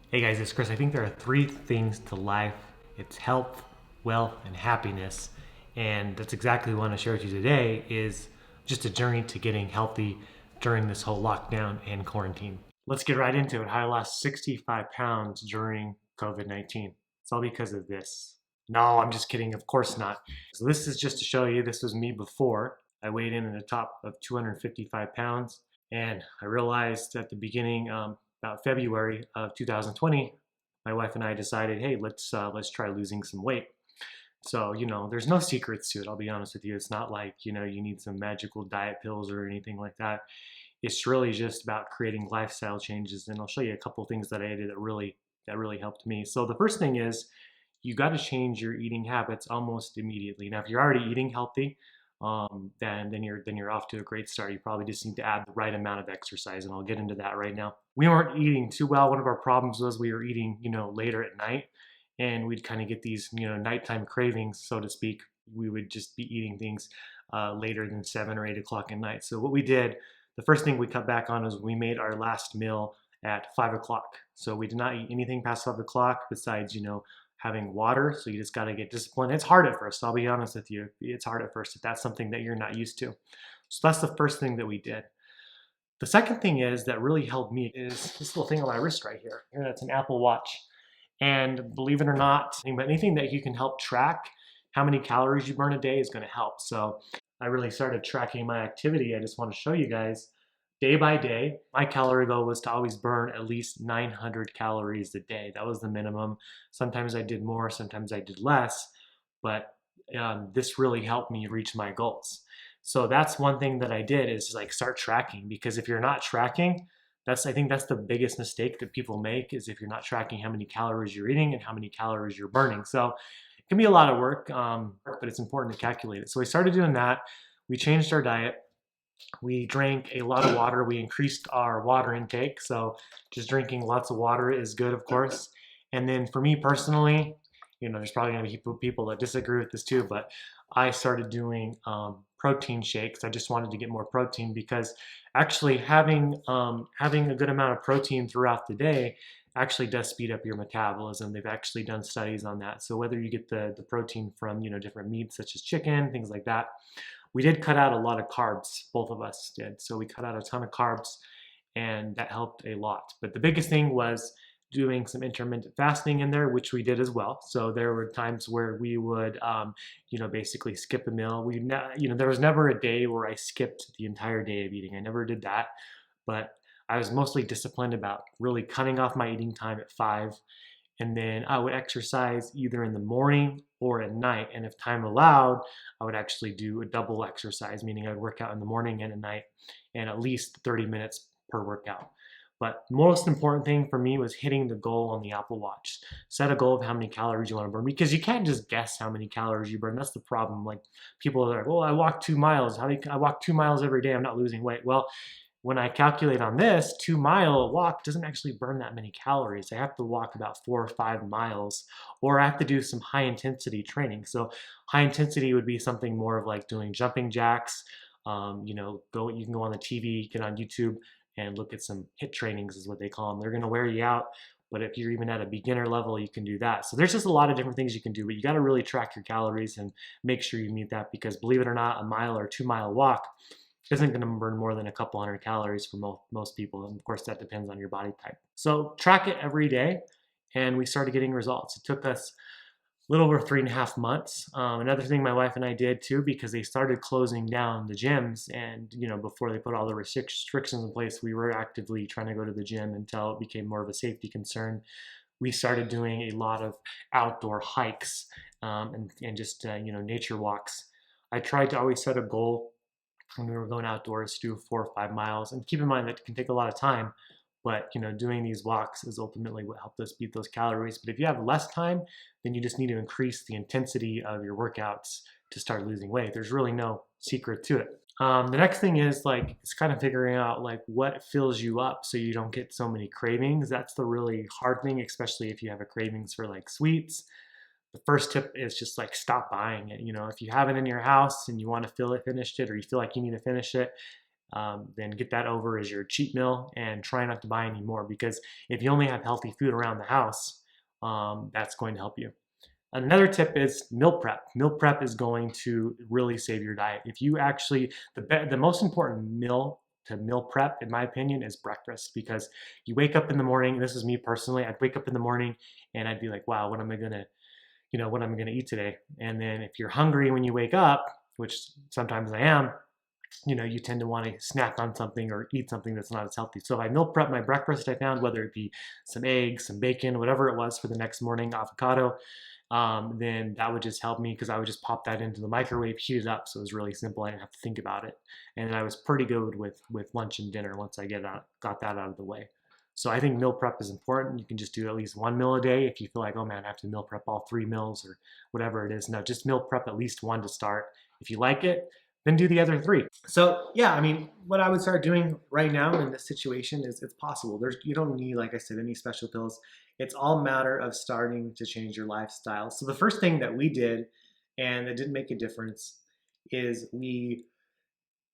Hey guys, it's Chris. I think there are three things to life. It's health, wealth, and happiness. And that's exactly what I want to share with you today is just a journey to getting healthy during this whole lockdown and quarantine. Let's get right into it. How I lost 65 pounds during COVID-19. It's all because of this. No, I'm just kidding. Of course not. So this is just to show you this was me before. I weighed in at the top of 255 pounds. And I realized at the beginning, about February of 2020, my wife and I decided, hey, let's try losing some weight. So there's no secrets to it. I'll be honest with you. It's not like you need some magical diet pills or anything like that. It's really just about creating lifestyle changes, and I'll show you a couple things that I did that really helped me. So the first thing is you got to change your eating habits almost immediately. Now, if you're already eating healthy, then you're off to a great start. You probably just need to add the right amount of exercise, and I'll get into that right now. We weren't eating too well. One of our problems was we were eating, later at night, and we'd kind of get these, nighttime cravings, so to speak. We would just be eating things later than 7 or 8 o'clock at night. So what we did, the first thing we cut back on is we made our last meal at 5 o'clock. So we did not eat anything past 5 o'clock besides, having water. So you just got to get disciplined. It's hard at first. I'll be honest with you. It's hard at first if that's something that you're not used to. So that's the first thing that we did. The second thing is that really helped me is this little thing on my wrist right here. Here, that's an Apple Watch. And believe it or not, anything that you can help track how many calories you burn a day is going to help. So I really started tracking my activity. I just want to show you guys day by day. My calorie goal was to always burn at least 900 calories a day. That was the minimum. Sometimes I did more, sometimes I did less, but this really helped me reach my goals. So that's one thing that I did is like start tracking, because if you're not tracking, I think that's the biggest mistake that people make, is if you're not tracking how many calories you're eating and how many calories you're burning. So it can be a lot of work, but it's important to calculate it. So we started doing that. We changed our diet. We drank a lot of water. We increased our water intake. So just drinking lots of water is good, of course. And then for me personally, there's probably going to be people that disagree with this too, but I started doing protein shakes. I just wanted to get more protein, because actually having a good amount of protein throughout the day actually does speed up your metabolism. They've actually done studies on that. So whether you get the protein from different meats such as chicken, things like that, we did cut out a lot of carbs. Both of us did. So we cut out a ton of carbs, and that helped a lot. But the biggest thing was doing some intermittent fasting in there, which we did as well. So there were times where we would, basically skip a meal. There was never a day where I skipped the entire day of eating. I never did that, but I was mostly disciplined about really cutting off my eating time at 5, and then I would exercise either in the morning or at night. And if time allowed, I would actually do a double exercise, meaning I'd work out in the morning and at night, and at least 30 minutes per workout. But the most important thing for me was hitting the goal on the Apple Watch. Set a goal of how many calories you want to burn, because you can't just guess how many calories you burn. That's the problem. Like, people are like, "Well, I walk 2 miles. I walk 2 miles every day. I'm not losing weight." Well, when I calculate on this, 2 mile walk doesn't actually burn that many calories. I have to walk about 4 or 5 miles, or I have to do some high intensity training. So high intensity would be something more of like doing jumping jacks. You can go on the TV, get on YouTube, and look at some HIIT trainings, is what they call them. They're going to wear you out. But if you're even at a beginner level, you can do that. So there's just a lot of different things you can do, but you got to really track your calories and make sure you meet that, because believe it or not, a mile or 2 mile walk isn't going to burn more than a couple hundred calories for most people. And of course, that depends on your body type. So track it every day, and we started getting results. It took us a little over 3.5 months. Another thing my wife and I did too, because they started closing down the gyms, and before they put all the restrictions in place, we were actively trying to go to the gym until it became more of a safety concern. We started doing a lot of outdoor hikes, and just nature walks. I tried to always set a goal when we were going outdoors to do 4 or 5 miles, and keep in mind that it can take a lot of time, but doing these walks is ultimately what helped us beat those calories. But if you have less time, then you just need to increase the intensity of your workouts to start losing weight. There's really no secret to it. The next thing is it's kind of figuring out like what fills you up so you don't get so many cravings. That's the really hard thing, especially if you have a cravings for like sweets. The first tip is just like stop buying it. If you have it in your house and you want to finish it, or you feel like you need to finish it, then get that over as your cheat meal and try not to buy any more, because if you only have healthy food around the house, that's going to help you. Another tip is meal prep. Meal prep is going to really save your diet. If you actually, the most important meal to meal prep, in my opinion, is breakfast, because you wake up in the morning. This is me personally. I'd wake up in the morning and I'd be like, wow, what am I gonna, what am I gonna eat today? And then if you're hungry when you wake up, which sometimes I am, you tend to want to snack on something or eat something that's not as healthy. So if I meal prep my breakfast, I found, whether it be some eggs, some bacon, whatever it was for the next morning, avocado, then that would just help me, because I would just pop that into the microwave, heat it up. So it was really simple. I didn't have to think about it. And I was pretty good with lunch and dinner once I got that out of the way. So I think meal prep is important. You can just do at least one meal a day. If you feel like, oh man, I have to meal prep all 3 meals or whatever it is. No, just meal prep at least one to start. If you like it, then do the other 3. So yeah, I mean, what I would start doing right now in this situation is, it's possible. You don't need, like I said, any special pills. It's all a matter of starting to change your lifestyle. So the first thing that we did, and it didn't make a difference, is we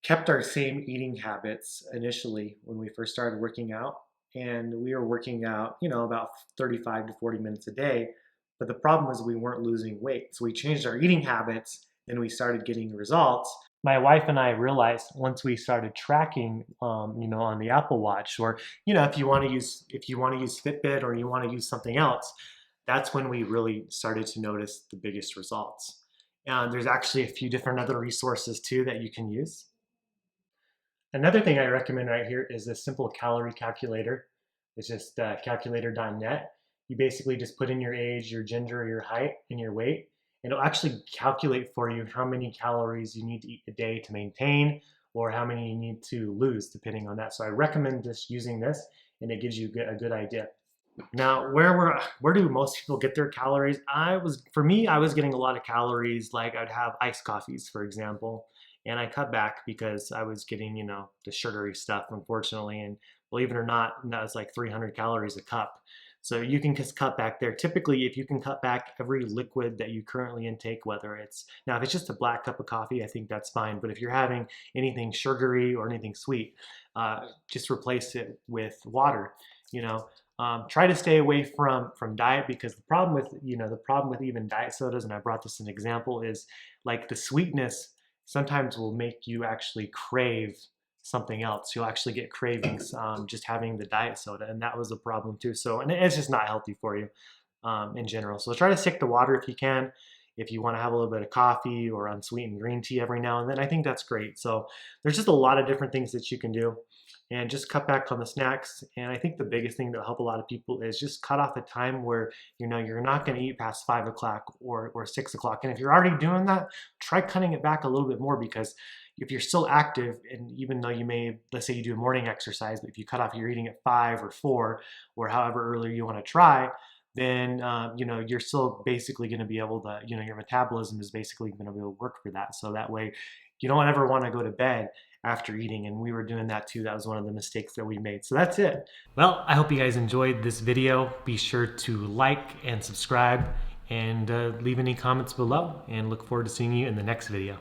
kept our same eating habits initially when we first started working out. And we were working out, about 35 to 40 minutes a day. But the problem was we weren't losing weight. So we changed our eating habits and we started getting results. My wife and I realized, once we started tracking, on the Apple Watch, or if you want to use Fitbit, or you want to use something else, that's when we really started to notice the biggest results. And there's actually a few different other resources too that you can use. Another thing I recommend right here is a simple calorie calculator. It's just calculator.net. You basically just put in your age, your gender, your height, and your weight. It'll actually calculate for you how many calories you need to eat a day to maintain, or how many you need to lose, depending on that. So I recommend just using this, and it gives you a good idea. Now, where do most people get their calories? For me, I was getting a lot of calories. Like, I'd have iced coffees, for example, and I cut back because I was getting, the sugary stuff, unfortunately. And believe it or not, that's like 300 calories a cup. So you can just cut back there. Typically, if you can cut back every liquid that you currently intake, whether it's, now if it's just a black cup of coffee, I think that's fine. But if you're having anything sugary or anything sweet, just replace it with water. Try to stay away from diet, because the problem with even diet sodas, and I brought this as an example, is like the sweetness sometimes will make you actually crave something else. You'll actually get cravings just having the diet soda, and that was a problem too. So, and it's just not healthy for you in general. So try to stick to water if you can. If you want to have a little bit of coffee or unsweetened green tea every now and then, I think that's great. So there's just a lot of different things that you can do, and just cut back on the snacks. And I think the biggest thing that will help a lot of people is just cut off a time where you're not going to eat past 5 o'clock or 6 o'clock. And if you're already doing that, try cutting it back a little bit more, because if you're still active, and even though let's say you do a morning exercise, but if you cut off your eating at 5 or 4 or however early you want to try, then you're still basically going to be able to, your metabolism is basically going to be able to work for that. So that way you don't ever want to go to bed after eating. And we were doing that too. That was one of the mistakes that we made. So that's it. Well, I hope you guys enjoyed this video. Be sure to like and subscribe, and leave any comments below, and look forward to seeing you in the next video.